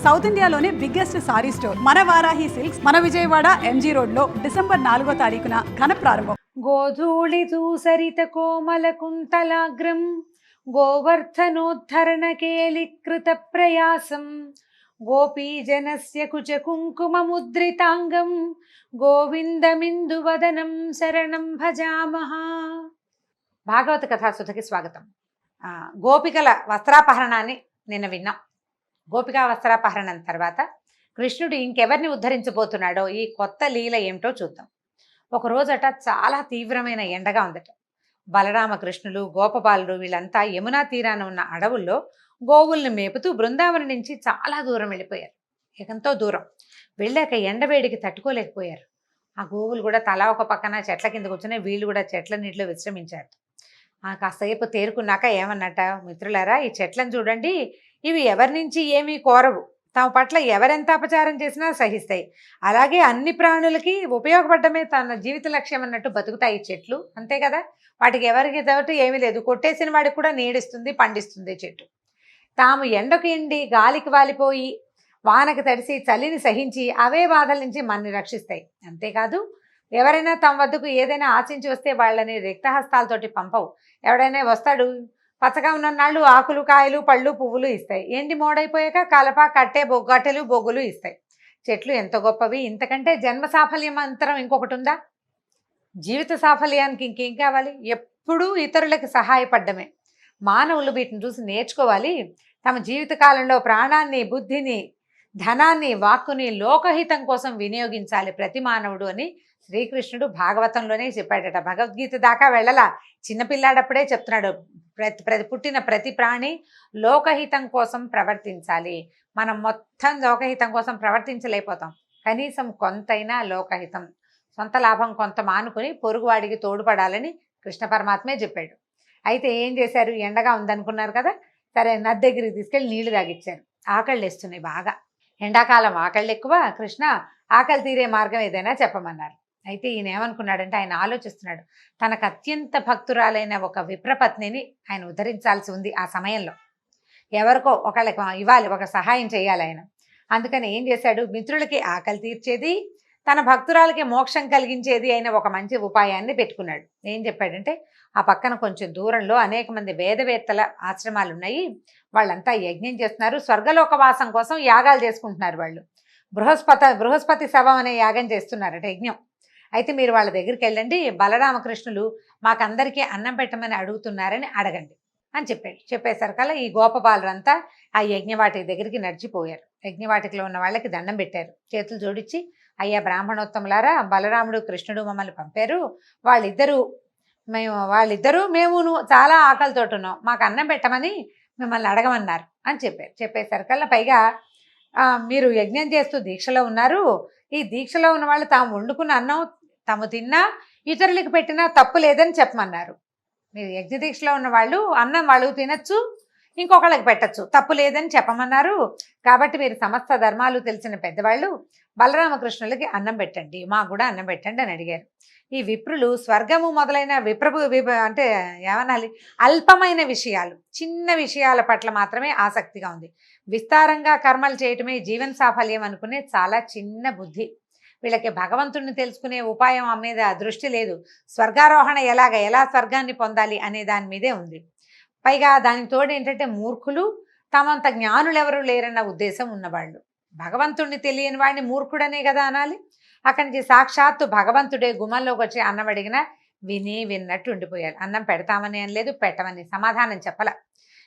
South ఇండియాలోనే biggest sorry store మన Varahi silks మన విజయవాడ ఎంజీ రోడ్ లో డిసెంబర్ 4వ తారీఖున ఘన ప్రారంభం. గోధూళి దూసరిత కోమల కుంతలాగ్రం గోవర్ధనోద్ధరణ కేళీకృత ప్రయాసం గోపీజనస్య కుచ కుంకుమ ముద్రితాంగం గోవిందమిందు వదనం శరణం భజామహ. భాగవత కథాసుధకి స్వాగతం. గోపికల వస్త్రాపహరణాన్ని నిన్న విన్నాం. గోపికా వస్త్రాపహరణం తర్వాత కృష్ణుడు ఇంకెవరిని ఉద్ధరించబోతున్నాడో ఈ కొత్త లీల ఏమిటో చూద్దాం. ఒకరోజట చాలా తీవ్రమైన ఎండగా ఉందట. బలరామకృష్ణులు గోపబాలుడు వీళ్ళంతా యమునా తీరాన ఉన్న అడవుల్లో గోవుల్ని మేపుతూ బృందావనం నుంచి చాలా దూరం వెళ్ళిపోయారు. ఎంతో దూరం వెళ్ళాక ఎండవేడికి తట్టుకోలేకపోయారు. ఆ గోవులు కూడా తలా ఒక పక్కన చెట్ల కింద కూర్చుని వీళ్ళు కూడా చెట్ల నీటిలో విశ్రమించారు. కాసేపు తేరుకున్నాక ఏమన్నట, మిత్రులారా ఈ చెట్లను చూడండి, ఇవి ఎవరి నుంచి ఏమీ కోరవు, తమ పట్ల ఎవరెంత అపచారం చేసినా సహిస్తాయి, అలాగే అన్ని ప్రాణులకి ఉపయోగపడమే తన జీవిత లక్ష్యం అన్నట్టు బతుకుతాయి ఈ చెట్లు, అంతే కదా. వాటికి ఎవరికి తోటి ఏమీ లేదు, కొట్టేసిన వాడికి కూడా నీడిస్తుంది పండిస్తుంది చెట్టు. తాము ఎండకు ఎండి గాలికి వాలిపోయి వానకు తడిసి చలిని సహించి అవే బాధల నుంచి మనని రక్షిస్తాయి. అంతేకాదు ఎవరైనా తమ వద్దకు ఏదైనా ఆశించి వస్తే వాళ్ళని రిక్తహస్తాలతోటి పంపవు. ఎవడైనా వస్తాడు, పచ్చగా ఉన్న నాళ్ళు ఆకులు కాయలు పళ్ళు పువ్వులు ఇస్తాయి, ఎండి మోడైపోయాక కలప కట్టె కట్టెలు బొగ్గులు ఇస్తాయి. చెట్లు ఎంత గొప్పవి, ఇంతకంటే జన్మ సాఫల్యం అంతరం ఇంకొకటి ఉందా? జీవిత సాఫల్యానికి ఇంకేం కావాలి? ఎప్పుడూ ఇతరులకు సహాయపడ్డమే. మానవులు వీటిని చూసి నేర్చుకోవాలి. తమ జీవితకాలంలో ప్రాణాన్ని బుద్ధిని ధనాన్ని వాక్కుని లోకహితం కోసం వినియోగించాలి ప్రతి మానవుడు అని శ్రీకృష్ణుడు భాగవతంలోనే చెప్పాడట. భగవద్గీత దాకా వెళ్ళలా, చిన్నపిల్లాడప్పుడే చెప్తున్నాడు. పుట్టిన ప్రతి ప్రాణి లోకహితం కోసం ప్రవర్తించాలి. మనం మొత్తం లోకహితం కోసం ప్రవర్తించలేకపోతాం, కనీసం కొంతైనా లోకహితం, సొంత లాభం కొంత మానుకుని పొరుగువాడికి తోడ్పడాలని కృష్ణ పరమాత్మే చెప్పాడు. అయితే ఏం చేశారు, ఎండగా ఉందనుకున్నారు కదా, సరే నది దగ్గరికి తీసుకెళ్ళి నీళ్లు తాగిచ్చారు. ఆకళ్ళు వేస్తున్నాయి బాగా, ఎండాకాలం ఆకళ్ళు ఎక్కువ. కృష్ణ ఆకలి తీరే మార్గం ఏదైనా చెప్పమన్నారు. అయితే ఈయన ఏమనుకున్నాడంటే, ఆయన ఆలోచిస్తున్నాడు, తనకు అత్యంత భక్తురాలైన ఒక విప్రపత్నిని ఆయన ఉద్ధరించాల్సి ఉంది. ఆ సమయంలో ఎవరికో ఒకళ్ళకి ఇవ్వాలి, ఒక సహాయం చేయాలి ఆయన. అందుకని ఏం చేశాడు, మిత్రులకి ఆకలి తీర్చేది తన భక్తురాలకి మోక్షం కలిగించేది అయిన ఒక మంచి ఉపాయాన్ని పెట్టుకున్నాడు. ఏం చెప్పాడంటే, ఆ పక్కన కొంచెం దూరంలో అనేక మంది వేదవేత్తల ఆశ్రమాలు ఉన్నాయి, వాళ్ళంతా యజ్ఞం చేస్తున్నారు, స్వర్గలోకవాసం కోసం యాగాలు చేసుకుంటున్నారు. వాళ్ళు బృహస్పతి శవం అనే యాగం చేస్తున్నారట, యజ్ఞం. అయితే మీరు వాళ్ళ దగ్గరికి వెళ్ళండి, బలరామకృష్ణులు మాకందరికీ అన్నం పెట్టమని అడుగుతున్నారని అడగండి అని చెప్పాడు. చెప్పేసరికల్లా ఈ గోపబాలురంతా ఆ యజ్ఞవాటిక దగ్గరికి నడిచిపోయారు. యజ్ఞవాటికలో ఉన్న వాళ్ళకి దండం పెట్టారు, చేతులు జోడించి, అయ్యా బ్రాహ్మణోత్తములారా, బలరాముడు కృష్ణుడు మమ్మల్ని పంపారు, వాళ్ళిద్దరూ మేమును చాలా ఆకలితో ఉన్నాం, మాకు అన్నం పెట్టమని మిమ్మల్ని అడగమన్నారు అని చెప్పారు. చెప్పేసరికల్లా పైగా మీరు యజ్ఞం చేస్తూ దీక్షలో ఉన్నారు, ఈ దీక్షలో ఉన్న వాళ్ళు తాము వండుకున్న అన్నం తాము తిన్నా ఇతరులకు పెట్టినా తప్పు లేదని చెప్పమన్నారు. మీరు యజ్ఞ దీక్షలో ఉన్న వాళ్ళు అన్నం వాళ్ళు తినచ్చు, ఇంకొకళ్ళకి పెట్టచ్చు, తప్పు లేదని చెప్పమన్నారు. కాబట్టి మీరు సమస్త ధర్మాలు తెలిసిన పెద్దవాళ్ళు బలరామకృష్ణులకి అన్నం పెట్టండి, మాకు కూడా అన్నం పెట్టండి అని అడిగారు. ఈ విప్రులు స్వర్గము మొదలైన అంటే ఏమనాలి, అల్పమైన విషయాలు, చిన్న విషయాల పట్ల మాత్రమే ఆసక్తిగా ఉంది. విస్తారంగా కర్మలు చేయటమే జీవన సాఫల్యం అనుకునే చాలా చిన్న బుద్ధి. వీళ్ళకి భగవంతుడిని తెలుసుకునే ఉపాయం మీద దృష్టి లేదు. స్వర్గారోహణ ఎలా స్వర్గాన్ని పొందాలి అనే దాని మీదే ఉంది. పైగా దానికి తోడు ఏంటంటే మూర్ఖులు, తమంత జ్ఞానులు ఎవరు లేరన్న ఉద్దేశం ఉన్నవాళ్ళు. భగవంతుడిని తెలియని వాడిని మూర్ఖుడనే కదా అనాలి. అక్కడి నుంచి సాక్షాత్తు భగవంతుడే గుమ్మంలోకి వచ్చి అన్నం అడిగినా విన్నట్టు ఉండిపోయారు. అన్నం పెడతామని అనలేదు, పెట్టమని సమాధానం చెప్పల.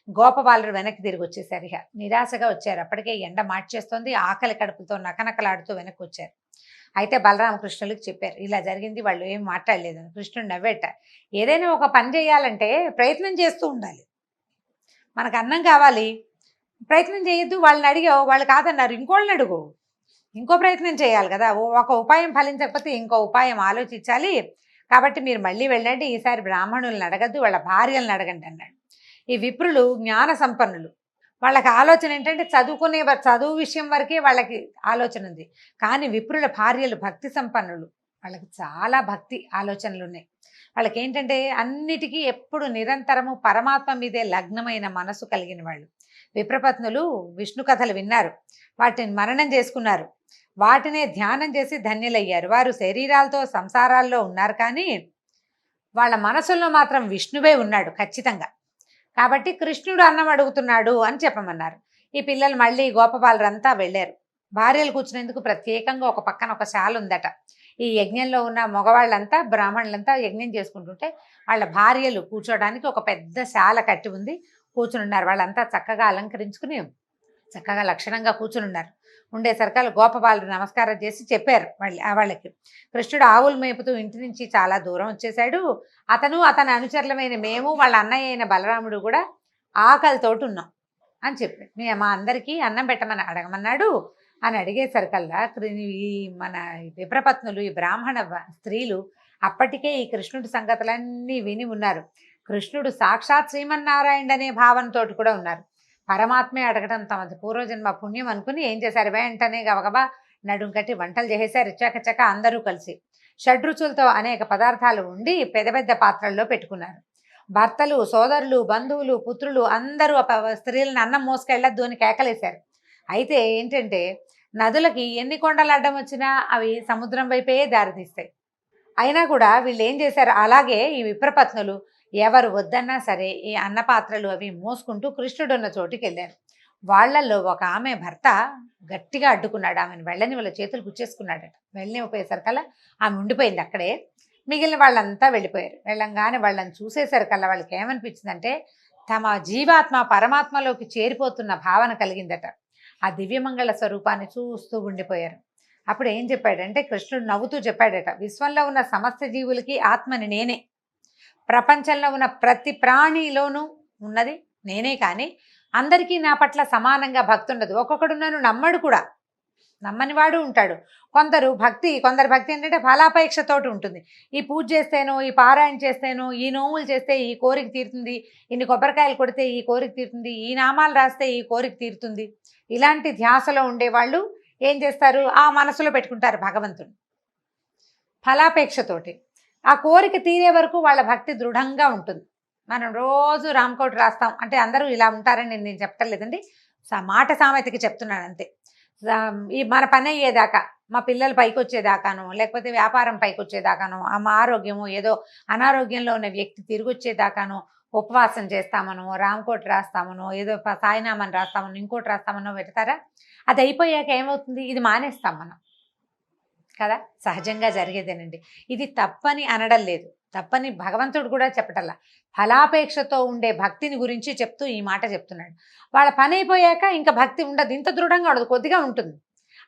గోపబాలురు వెనక్కి తిరిగి వచ్చేసారు. ఇక నిరాశగా వచ్చారు. అప్పటికే ఎండ మార్చేస్తోంది, ఆకలి కడుపుతో నకనకలాడుతూ వెనక్కి వచ్చారు. అయితే బలరామకృష్ణులకు చెప్పారు, ఇలా జరిగింది. వాళ్ళు ఏం మాట్లాడలేదని. కృష్ణుడు నవ్వేట, ఏదైనా ఒక పని చేయాలంటే ప్రయత్నం చేస్తూ ఉండాలి. మనకు అన్నం కావాలి, ప్రయత్నం చేయొద్దు. వాళ్ళని అడిగావు, వాళ్ళు కాదన్నారు, ఇంకోళ్ళని అడుగు, ఇంకో ప్రయత్నం చేయాలి కదా. ఒక ఉపాయం ఫలించకపోతే ఇంకో ఉపాయం ఆలోచించాలి. కాబట్టి మీరు మళ్ళీ వెళ్ళండి, ఈసారి బ్రాహ్మణులను అడగద్దు, వాళ్ళ భార్యలను అడగండి అన్నాడు. ఈ విప్రులు జ్ఞాన సంపన్నులు, వాళ్ళకి ఆలోచన ఏంటంటే చదువు విషయం వరకే వాళ్ళకి ఆలోచన ఉంది. కానీ విప్రుల భార్యలు భక్తి సంపన్నులు, వాళ్ళకి చాలా భక్తి ఆలోచనలు ఉన్నాయి. వాళ్ళకి ఏంటంటే అన్నిటికీ ఎప్పుడు నిరంతరము పరమాత్మ మీదే లగ్నమైన మనసు కలిగిన వాళ్ళు. విప్రపత్నులు విష్ణు కథలు విన్నారు, వాటిని మననం చేసుకున్నారు, వాటినే ధ్యానం చేసి ధన్యులయ్యారు. వారు శరీరాలతో సంసారాల్లో ఉన్నారు, కానీ వాళ్ళ మనసుల్లో మాత్రం విష్ణువే ఉన్నాడు ఖచ్చితంగా. కాబట్టి కృష్ణుడు అన్నం అడుగుతున్నాడు అని చెప్పమన్నారు. ఈ పిల్లలు మళ్ళీ గోపబాలురంతా వెళ్ళారు. భార్యలు కూర్చునేందుకు ప్రత్యేకంగా ఒక పక్కన ఒక శాల ఉందట. ఈ యజ్ఞంలో ఉన్న మగవాళ్ళంతా బ్రాహ్మణులంతా యజ్ఞం చేసుకుంటుంటే వాళ్ళ భార్యలు కూర్చోడానికి ఒక పెద్ద శాల కట్టి ఉంది, కూర్చుని ఉన్నారు. వాళ్ళంతా చక్కగా అలంకరించుకుని చక్కగా లక్షణంగా కూర్చుని ఉన్నారు. ఉండేసరికల్ గోపబాలుడు నమస్కారం చేసి చెప్పారు వాళ్ళకి, కృష్ణుడు ఆవులు మేపుతూ ఇంటి నుంచి చాలా దూరం వచ్చేసాడు. అతని అనుచరులమైన మేము, వాళ్ళ అన్నయ్య అయిన బలరాముడు కూడా ఆకలితోటి ఉన్నాం అని చెప్పాడు. మా అందరికీ అన్నం పెట్టమని అడగమన్నాడు అని అడిగేసరికల్లా ఈ మన విప్రపత్నులు, ఈ బ్రాహ్మణ స్త్రీలు అప్పటికే ఈ కృష్ణుడి సంగతులన్నీ విని ఉన్నారు. కృష్ణుడు సాక్షాత్ శ్రీమన్నారాయణ అనే భావనతోటి కూడా ఉన్నారు. పరమాత్మే అడగడం తమది పూర్వజన్మ పుణ్యం అనుకుని ఏం చేశారు, వెంటనే గబగబా నడుం కట్టి వంటలు చేసేసారు. చకచక అందరూ కలిసి షడ్రుచులతో అనేక పదార్థాలు ఉండి పెద్ద పెద్ద పాత్రల్లో పెట్టుకున్నారు. భర్తలు, సోదరులు, బంధువులు, పుత్రులు అందరూ స్త్రీలను అన్నం మోసుకెళ్ళద్దు అని కేకలేశారు. అయితే ఏంటంటే నదులకి ఎన్ని కొండలు అడ్డం వచ్చినా అవి సముద్రం వైపే దారితీస్తాయి. అయినా కూడా వీళ్ళు ఏం చేశారు, అలాగే ఈ విప్రపత్నులు ఎవరు వద్దన్నా సరే ఈ అన్నపాత్రలు అవి మోసుకుంటూ కృష్ణుడు ఉన్న చోటుకి వెళ్ళారు. వాళ్ళల్లో ఒక ఆమె భర్త గట్టిగా అడ్డుకున్నాడు. ఆమెను వెళ్ళని వాళ్ళ చేతులు గుచ్చేసుకున్నాడట. వెళ్ళనిపోయేసరికల్లా ఆమె ఉండిపోయింది అక్కడే. మిగిలిన వాళ్ళంతా వెళ్ళిపోయారు. వెళ్ళంగానే వాళ్ళని చూసేసరికల్లా వాళ్ళకి ఏమనిపించిందంటే తమ జీవాత్మ పరమాత్మలోకి చేరిపోతున్న భావన కలిగిందట. ఆ దివ్యమంగళ స్వరూపాన్ని చూస్తూ ఉండిపోయారు. అప్పుడు ఏం చెప్పాడంటే కృష్ణుడు నవ్వుతూ చెప్పాడట, విశ్వంలో ఉన్న సమస్త జీవులకి ఆత్మని నేనే, ప్రపంచంలో ఉన్న ప్రతి ప్రాణిలోనూ ఉన్నది నేనే, కానీ అందరికీ నా పట్ల సమానంగా భక్తి ఉండదు. ఒక్కొక్కడు నన్ను నమ్మడు కూడా, నమ్మని వాడు ఉంటాడు. కొందరు భక్తి ఏంటంటే ఫలాపేక్షతోటి ఉంటుంది. ఈ పూజ చేస్తేనో, ఈ పారాయణ చేస్తేనో, ఈ నోములు చేస్తే ఈ కోరిక తీరుతుంది, ఇన్ని కొబ్బరికాయలు కొడితే ఈ కోరిక తీరుతుంది, ఈ నామాలు రాస్తే ఈ కోరిక తీరుతుంది. ఇలాంటి ధ్యాసలో ఉండేవాళ్ళు ఏం చేస్తారు, ఆ మనసులో పెట్టుకుంటారు భగవంతుడు ఫలాపేక్షతోటి. ఆ కోరిక తీరే వరకు వాళ్ళ భక్తి దృఢంగా ఉంటుంది. మనం రోజు రామకోటి రాస్తాం అంటే అందరూ ఇలా ఉంటారని నేను చెప్పట్లేదండి, మాట సామెతకి చెప్తున్నాను అంతే. ఈ మన పని అయ్యేదాకా, మా పిల్లలు పైకి వచ్చేదాకానో, లేకపోతే వ్యాపారం పైకి వచ్చేదాకానో, మా ఆరోగ్యము ఏదో అనారోగ్యంలో ఉన్న వ్యక్తి తిరిగి వచ్చేదాకానో ఉపవాసం చేస్తామనో, రామకోటి రాస్తామనో, ఏదో సాయినామని రాస్తామనో, ఇంకోటి రాస్తామనో పెడతారా. అది అయిపోయాక ఏమవుతుంది, ఇది మానేస్తాం మనం కదా, సహజంగా జరిగేదేనండి. ఇది తప్పని అనడం లేదు, తప్పని భగవంతుడు కూడా చెప్పటల్లా. ఫలాపేక్షతో ఉండే భక్తిని గురించి చెప్తూ ఈ మాట చెప్తున్నాడు. వాళ్ళ పని అయిపోయాక ఇంకా భక్తి ఉండదు, ఇంత దృఢంగా ఉండదు, కొద్దిగా ఉంటుంది.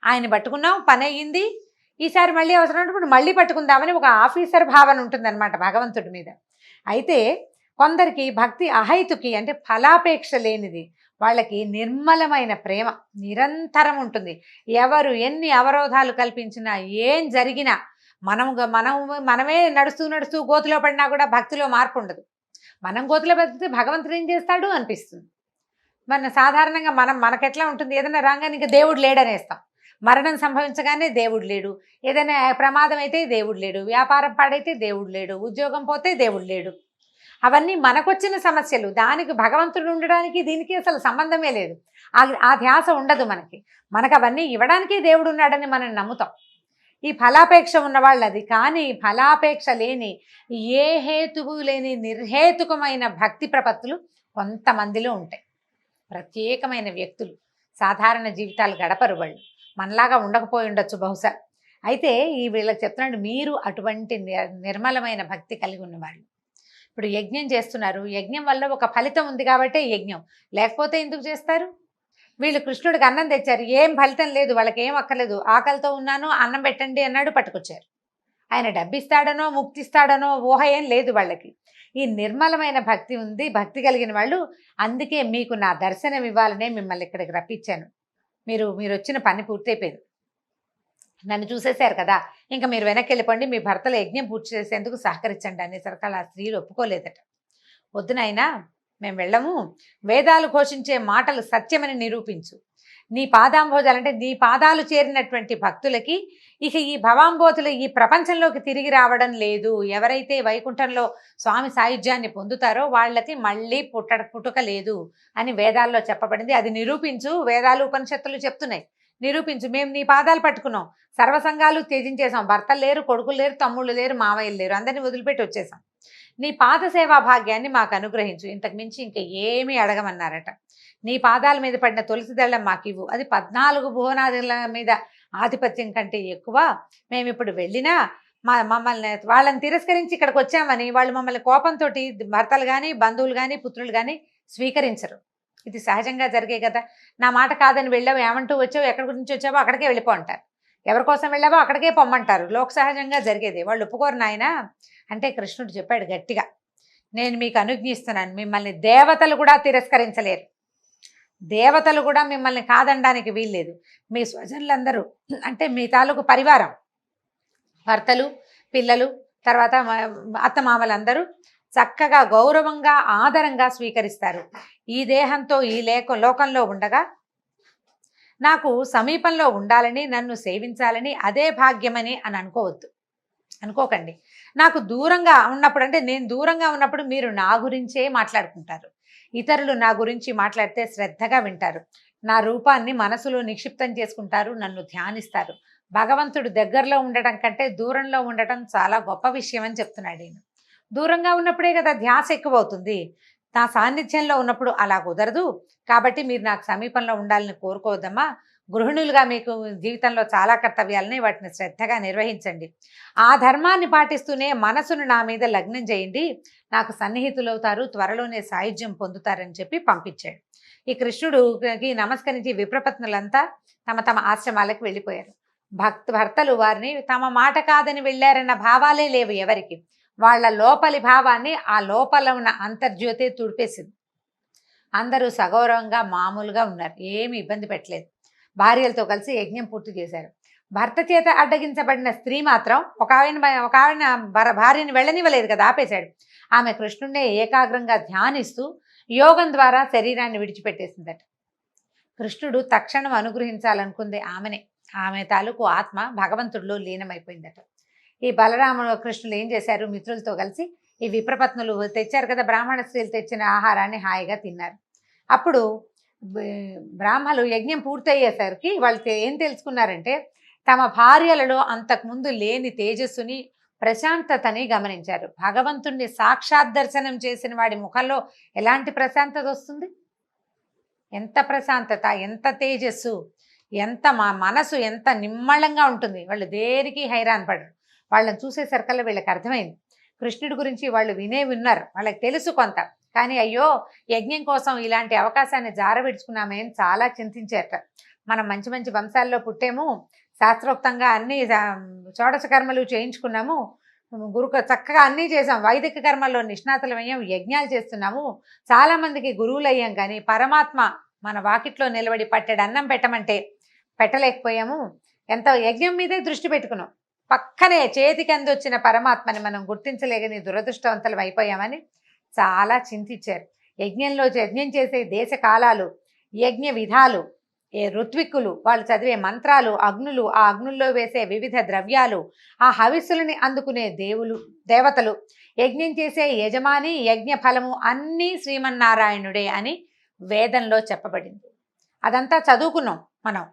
ఆయన పట్టుకున్నాం, పని అయ్యింది, ఈసారి మళ్ళీ అవసరమైనప్పుడు మళ్ళీ పట్టుకుందామని ఒక ఆఫీసర్ భావన ఉంటుందన్నమాట భగవంతుడి మీద. అయితే కొందరికి భక్తి అహైతుకి అంటే ఫలాపేక్ష లేనిది, వాళ్ళకి నిర్మలమైన ప్రేమ నిరంతరం ఉంటుంది. ఎవరు ఎన్ని అవరోధాలు కల్పించినా, ఏం జరిగినా, మనమే నడుస్తూ గోతులో పడినా కూడా భక్తిలో మార్పు ఉండదు. మనం గోతులో బతికితే భగవంతుడు ఏం చేస్తాడు అనిపిస్తుంది. సాధారణంగా మనకెట్లా ఉంటుంది, ఏదైనా రాగానే ఇంకా దేవుడు లేడనేస్తాం. మరణం సంభవించగానే దేవుడు లేడు, ఏదైనా ప్రమాదం అయితే దేవుడు లేడు, వ్యాపారం పాడైతే దేవుడు లేడు, ఉద్యోగం పోతే దేవుడు లేడు. అవన్నీ మనకొచ్చిన సమస్యలు. దానికి భగవంతుడు ఉండడానికి దీనికి అసలు సంబంధమే లేదు. ఆ ధ్యాస ఉండదు మనకు అవన్నీ ఇవ్వడానికే దేవుడు ఉన్నాడని మనం నమ్ముతాం. ఈ ఫలాపేక్ష ఉన్నవాళ్ళు అది. కానీ ఫలాపేక్ష లేని, ఏ హేతువు లేని నిర్హేతుకమైన భక్తి ప్రపత్తులు కొంతమందిలో ఉంటాయి. ప్రత్యేకమైన వ్యక్తులు, సాధారణ జీవితాలు గడపరు వాళ్ళు, మనలాగా ఉండకపోయి ఉండొచ్చు బహుశా. అయితే ఈ వీళ్ళకి చెప్తున్నాడు, మీరు అటువంటి నిర్మలమైన భక్తి కలిగి ఉన్నవాళ్ళు. ఇప్పుడు యజ్ఞం చేస్తున్నారు, యజ్ఞం వల్ల ఒక ఫలితం ఉంది కాబట్టి యజ్ఞం, లేకపోతే ఎందుకు చేస్తారు? వీళ్ళు కృష్ణుడికి అన్నం తెచ్చారు, ఏం ఫలితం లేదు, వాళ్ళకి ఏం అక్కర్లేదు, ఆకలితో ఉన్నాను అన్నం పెట్టండి అన్నాడు, పట్టుకొచ్చారు. ఆయన డబ్బిస్తాడనో ముక్తిస్తాడనో ఊహ ఏం లేదు వాళ్ళకి. ఈ నిర్మలమైన భక్తి ఉంది, భక్తి కలిగిన వాళ్ళు. అందుకే మీకు నా దర్శనం ఇవ్వాలనే మిమ్మల్ని ఇక్కడికి రప్పించాను. మీరు వచ్చిన పని పూర్తయిపోయింది, నన్ను చూసేశారు కదా, ఇంకా మీరు వెనక్కి వెళ్ళిపోండి, మీ భర్తల యజ్ఞం పూర్తి చేసేందుకు సహకరించండి అనేసరికి ఆ స్త్రీలు ఒప్పుకోలేదట. వద్దునైనా మేము వెళ్ళము, వేదాలు ఘోషించే మాటలు సత్యమని నిరూపించు, నీ పాదాంబోజాలు అంటే నీ పాదాలు చేరినటువంటి భక్తులకి ఇక ఈ భవాంబోతులు ఈ ప్రపంచంలోకి తిరిగి రావడం లేదు. ఎవరైతే వైకుంఠంలో స్వామి సాయుధ్యాన్ని పొందుతారో వాళ్ళకి మళ్ళీ పుట్టుక లేదు అని వేదాల్లో చెప్పబడింది. అది నిరూపించు, వేదాలు ఉపనిషత్తులు చెప్తున్నాయి. నిరూపించు. మేము నీ పాదాలు పట్టుకున్నాం, సర్వసంగాలు త్యజించేసాం, భర్తలు లేరు, కొడుకులు లేరు, తమ్ముళ్ళు లేరు, మావయ్యలు లేరు, అందరినీ వదిలిపెట్టి వచ్చేసాం. నీ పాద సేవా భాగ్యాన్ని మాకు అనుగ్రహించు, ఇంతకు మించి ఇంకా ఏమీ అడగమన్నారట. నీ పాదాల మీద పడిన తులసి దళం మాకు ఇవ్వు, అది 14 భువనాదుల మీద ఆధిపత్యం కంటే ఎక్కువ. మేము ఇప్పుడు వెళ్ళినా మమ్మల్ని వాళ్ళని తిరస్కరించి ఇక్కడికి వచ్చామని వాళ్ళు మమ్మల్ని కోపంతో భర్తలు కానీ బంధువులు కానీ పుత్రులు కానీ స్వీకరించరు. ఇది సహజంగా జరిగే కదా. నా మాట కాదని వెళ్ళావు, ఏమంటూ వచ్చావు, ఎక్కడి గురించి వచ్చావో అక్కడికే వెళ్ళిపో అంటారు, ఎవరి కోసం వెళ్ళావో అక్కడికే పొమ్మంటారు. లోక సహజంగా జరిగేది. వాళ్ళు ఒప్పుకోరు నాయన అంటే కృష్ణుడు చెప్పాడు గట్టిగా, నేను మీకు అనుజ్ఞిస్తున్నాను, మిమ్మల్ని దేవతలు కూడా తిరస్కరించలేరు, దేవతలు కూడా మిమ్మల్ని కాదనడానికి వీల్లేదు. మీ స్వజనులందరూ అంటే మీ తాలూకు పరివారం, భర్తలు, పిల్లలు, తర్వాత అత్తమామలందరూ చక్కగా గౌరవంగా ఆదరంగా స్వీకరిస్తారు. ఈ దేహంతో ఈ లోకంలో ఉండగా నాకు సమీపంలో ఉండాలని, నన్ను సేవించాలని అదే భాగ్యమని అని అనుకోకండి. నాకు దూరంగా ఉన్నప్పుడు అంటే నేను దూరంగా ఉన్నప్పుడు మీరు నా గురించే మాట్లాడుకుంటారు, ఇతరులు నా గురించి మాట్లాడితే శ్రద్ధగా వింటారు, నా రూపాన్ని మనసులో నిక్షిప్తం చేసుకుంటారు, నన్ను ధ్యానిస్తారు. భగవంతుడు దగ్గరలో ఉండటం కంటే దూరంలో ఉండటం చాలా గొప్ప విషయం అని చెప్తున్నాడు ఈయన. దూరంగా ఉన్నప్పుడే కదా ధ్యాస ఎక్కువ అవుతుంది, నా సాన్నిధ్యంలో ఉన్నప్పుడు అలా కుదరదు. కాబట్టి మీరు నాకు సమీపంలో ఉండాలని కోరుకోవద్దమ్మా. గృహిణులుగా మీకు జీవితంలో చాలా కర్తవ్యాలని, వాటిని శ్రద్ధగా నిర్వహించండి. ఆ ధర్మాన్ని పాటిస్తూనే మనసును నా మీద లగ్నం చేయండి, నాకు సన్నిహితులవుతారు, త్వరలోనే సాయుధ్యం పొందుతారని చెప్పి పంపించాడు. ఈ కృష్ణుడికి నమస్కరించి విప్రపత్నులంతా తమ తమ ఆశ్రమాలకు వెళ్ళిపోయారు. భర్తలు వారిని తమ మాట కాదని వెళ్ళారన్న భావాలే లేవు ఎవరికి. వాళ్ళ లోపలి భావాన్ని ఆ లోపల ఉన్న అంతర్జ్యోతే తుడిపేసింది. అందరూ సగౌరవంగా మామూలుగా ఉన్నారు, ఏమి ఇబ్బంది పెట్టలేదు. భార్యలతో కలిసి యజ్ఞం పూర్తి చేశారు. భర్త చేత అడ్డగించబడిన స్త్రీ మాత్రం ఒక ఆవిడ భార్యని వెళ్ళనివ్వలేదు కదా, ఆపేశాడు. ఆమె కృష్ణుడినే ఏకాగ్రంగా ధ్యానిస్తూ యోగం ద్వారా శరీరాన్ని విడిచిపెట్టేసిందట. కృష్ణుడు తక్షణం అనుగ్రహించాలనుకుంది ఆమెనే. ఆమె తాలూకు ఆత్మ భగవంతుడిలో లీనమైపోయిందట. ఈ బలరాముడు కృష్ణులు ఏం చేశారు, మిత్రులతో కలిసి ఈ విప్రపత్నులు తెచ్చారు కదా, బ్రాహ్మణ స్త్రీలు తెచ్చిన ఆహారాన్ని హాయిగా తిన్నారు. అప్పుడు బ్రాహ్మలు యజ్ఞం పూర్తయ్యేసరికి వాళ్ళు ఏం తెలుసుకున్నారంటే, తమ భార్యలలో అంతకుముందు లేని తేజస్సుని, ప్రశాంతతని గమనించారు. భగవంతుణ్ణి సాక్షాత్ దర్శనం చేసిన వాడి ముఖంలో ఎలాంటి ప్రశాంతత వస్తుంది, ఎంత ప్రశాంతత, ఎంత తేజస్సు, ఎంత మనసు ఎంత నిమ్మళంగా ఉంటుంది. వాళ్ళు దేనికి హైరాన్ పడరు. వాళ్ళని చూసేసరికల్లా వీళ్ళకి అర్థమైంది, కృష్ణుడి గురించి వాళ్ళు విన్నారు, వాళ్ళకి తెలుసు కొంత. కానీ అయ్యో యజ్ఞం కోసం ఇలాంటి అవకాశాన్ని జారవిడుచుకున్నామేం చాలా చింతించారట. మనం మంచి మంచి వంశాల్లో పుట్టాము, శాస్త్రోక్తంగా అన్ని షోడశ కర్మలు చేయించుకున్నాము, చక్కగా అన్నీ చేసాం, వైదిక కర్మల్లో నిష్ణాతులమయ్యాం, యజ్ఞాలు చేస్తున్నాము, చాలామందికి గురువులు అయ్యాం. కానీ పరమాత్మ మన వాకిట్లో నిలబడి పట్టెడు అన్నం పెట్టమంటే పెట్టలేకపోయాము. ఎంత యజ్ఞం మీదే దృష్టి పెట్టుకున్నాం, పక్కనే చేతికి అందొచ్చిన పరమాత్మని మనం గుర్తించలేకని దురదృష్టవంతులం అయిపోయామని చాలా చింతించారు. యజ్ఞం చేసే దేశ కాలాలు, యజ్ఞ విధాలు, ఋత్విక్కులు, వాళ్ళు చదివే మంత్రాలు, అగ్నులు, ఆ అగ్నుల్లో వేసే వివిధ ద్రవ్యాలు, ఆ హవిస్సులని అందుకునే దేవతలు, యజ్ఞం చేసే యజమాని, యజ్ఞ ఫలము అన్నీ శ్రీమన్నారాయణుడే అని వేదంలో చెప్పబడింది. అదంతా చదువుకున్నాం మనం,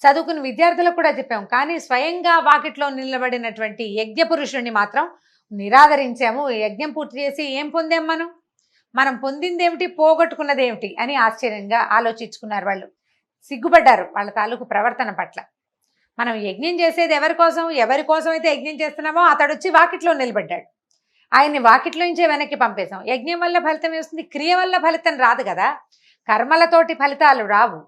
చదువుకున్న విద్యార్థులకు కూడా చెప్పాం. కానీ స్వయంగా వాకిట్లో నిలబడినటువంటి యజ్ఞ పురుషుణ్ణి మాత్రం నిరాదరించాము. యజ్ఞం పూర్తి చేసి ఏం పొందాం, మనం పొందిందేమిటి, పోగొట్టుకున్నదేమిటి అని ఆశ్చర్యంగా ఆలోచించుకున్నారు వాళ్ళు. సిగ్గుపడ్డారు వాళ్ళ తాలూకు ప్రవర్తన పట్ల. మనం యజ్ఞం చేసేది ఎవరి కోసం అయితే యజ్ఞం చేస్తున్నామో అతడు వచ్చి వాకిట్లో నిలబడ్డాడు, ఆయన్ని వాకిట్లో నుంచే వెనక్కి పంపేశాం. యజ్ఞం వల్ల ఫలితం వస్తుంది, క్రియ వల్ల ఫలితం రాదు కదా, కర్మలతోటి ఫలితాలు రావు.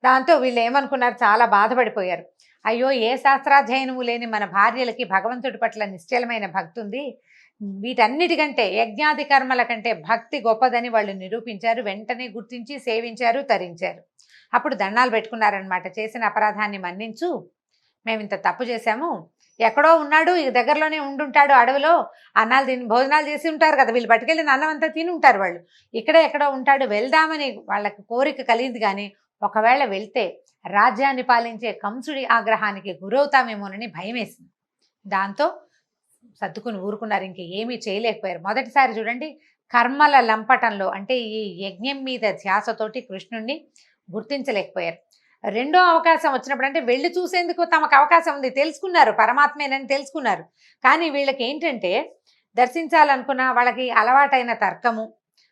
దాంతో వీళ్ళు ఏమనుకున్నారు, చాలా బాధపడిపోయారు. అయ్యో ఏ శాస్త్రాధ్యయనము లేని మన భార్యలకి భగవంతుడి పట్ల నిశ్చలమైన భక్తి ఉంది, వీటన్నిటికంటే యజ్ఞాది కర్మల కంటే భక్తి గొప్పదని వాళ్ళు నిరూపించారు. వెంటనే గుర్తించి సేవించారు, తరించారు. అప్పుడు దండాలు పెట్టుకున్నారనమాట, చేసిన అపరాధాన్ని మన్నించు, మేము ఇంత తప్పు చేశాము, ఎక్కడో ఉన్నాడు, ఈ దగ్గరలోనే ఉండుంటాడు అడవిలో, భోజనాలు చేసి ఉంటారు కదా, వీళ్ళు పట్టుకెళ్ళిన అన్నం అంతా తిని ఉంటారు వాళ్ళు, ఇక్కడే ఎక్కడో ఉంటాడు, వెళ్దామని వాళ్ళకి కోరిక కలిగింది. కానీ ఒకవేళ వెళ్తే రాజ్యాన్ని పాలించే కంసుడి ఆగ్రహానికి గురవుతామేమోనని భయం వేసింది. దాంతో సర్దుకుని ఊరుకున్నారు, ఇంక ఏమీ చేయలేకపోయారు. మొదటిసారి చూడండి, కర్మల లంపటంలో అంటే ఈ యజ్ఞం మీద ధ్యాసతోటి కృష్ణుణ్ణి గుర్తించలేకపోయారు. రెండో అవకాశం వచ్చినప్పుడు అంటే వెళ్ళి చూసేందుకు తమకు అవకాశం ఉంది, తెలుసుకున్నారు పరమాత్మేనని తెలుసుకున్నారు. కానీ వీళ్ళకి ఏంటంటే దర్శించాలనుకున్న వాళ్ళకి అలవాటైన తర్కము,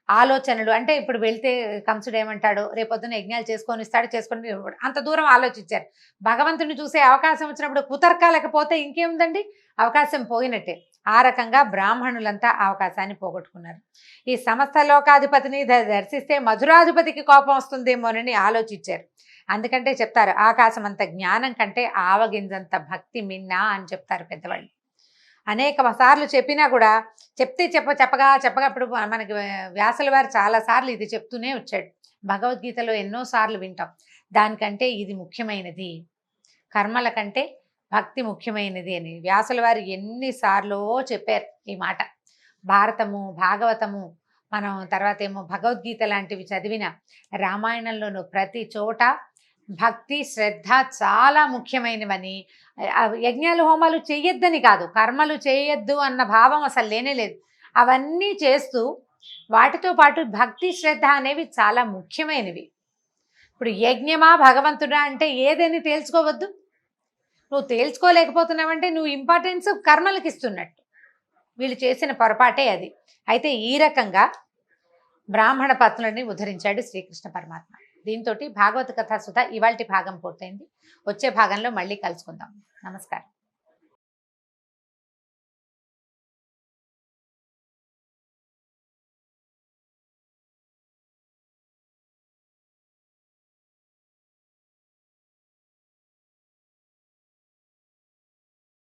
ఆలోచనలు, అంటే ఇప్పుడు వెళ్తే కంసుడు ఏమంటాడు, రేపొద్దున యజ్ఞాలు చేసుకొని ఇస్తాడు, చేసుకొని అంత దూరం ఆలోచించారు. భగవంతుని చూసే అవకాశం వచ్చినప్పుడు కుతర్కాలేకపోతే ఇంకేముందండి, అవకాశం పోయినట్టే. ఆ రకంగా బ్రాహ్మణులంతా అవకాశాన్ని పోగొట్టుకున్నారు. ఈ సమస్త లోకాధిపతిని దర్శిస్తే మధురాధిపతికి కోపం వస్తుందేమోనని ఆలోచించారు. అందుకంటే చెప్తారు, ఆకాశం అంత జ్ఞానం కంటే ఆవగింజంత భక్తి మిన్నా అని చెప్తారు పెద్దవాళ్ళు. అనేక సార్లు చెప్పినా కూడా చెప్తే చెప్పగా ఇప్పుడు మనకి వ్యాసుల వారు చాలాసార్లు ఇది చెప్తూనే వచ్చాడు. భగవద్గీతలో ఎన్నోసార్లు వింటాం. దానికంటే ఇది ముఖ్యమైనది, కర్మల కంటే భక్తి ముఖ్యమైనది అని వ్యాసుల వారు ఎన్నిసార్లు చెప్పారు ఈ మాట. భారతము, భాగవతము, మనం తర్వాత ఏమో భగవద్గీత లాంటివి చదివిన, రామాయణంలోనూ ప్రతి చోట భక్తి శ్రద్ధ చాలా ముఖ్యమైనవని, యజ్ఞాలు హోమాలు చేయొద్దని కాదు, కర్మలు చేయొద్దు అన్న భావం అసలు లేనే లేదు. అవన్నీ చేస్తూ వాటితో పాటు భక్తి శ్రద్ధ అనేవి చాలా ముఖ్యమైనవి. ఇప్పుడు యజ్ఞమా భగవంతుడా అంటే ఏదని తేల్చుకోవద్దు. నువ్వు తేల్చుకోలేకపోతున్నావంటే నువ్వు ఇంపార్టెన్స్ కర్మలకు ఇస్తున్నట్టు. వీళ్ళు చేసిన పొరపాటే అది. అయితే ఈ రకంగా బ్రాహ్మణ పత్నులని ఉద్ధరించాడు శ్రీకృష్ణ పరమాత్మ. దీంతో భాగవత కథా సుధ ఇవాల్టి భాగం పూర్తయింది. వచ్చే భాగంలో మళ్ళీ కలుసుకుందాం. నమస్కారం.